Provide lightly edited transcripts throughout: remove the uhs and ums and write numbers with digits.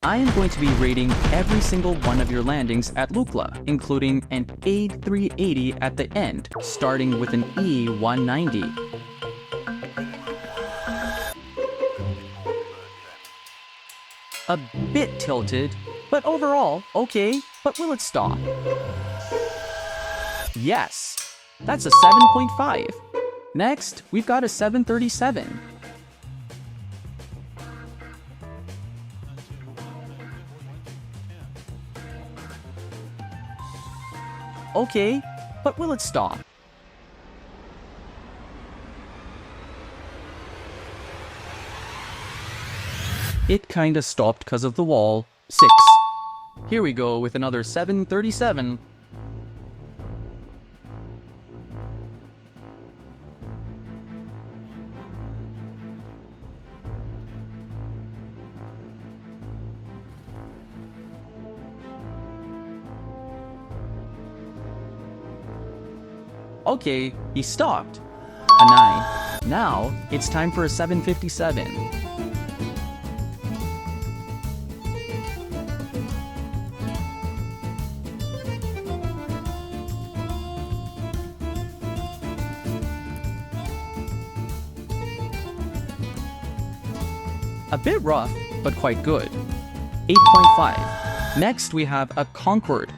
I am going to be rating every single one of your landings at Lukla, including an A380 at the end, starting with an E190. A bit tilted, but overall, okay, but will it stop? Yes, that's a 7.5. Next, we've got a 737. Okay, but will it stop? It kinda stopped because of the wall. 6. Here we go with another 737. Okay, he stopped. A 9. Now, it's time for a 757. A bit rough, but quite good. 8.5. Next, we have a Concorde.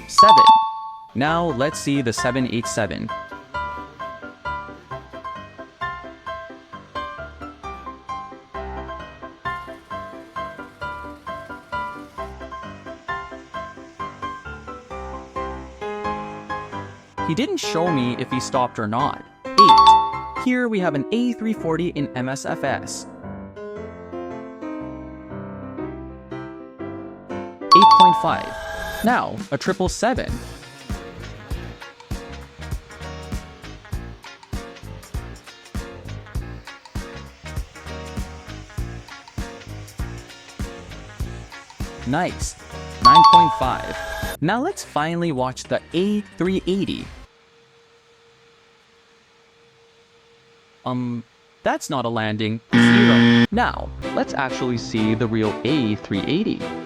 Seven. Now let's see the 787. He didn't show me if he stopped or not. 8. Here we have an A340 in MSFS. 8.5. Now, a 777. Nice. 9.5. Now let's finally watch the A380. That's not a landing. 0. Now, let's actually see the real A380.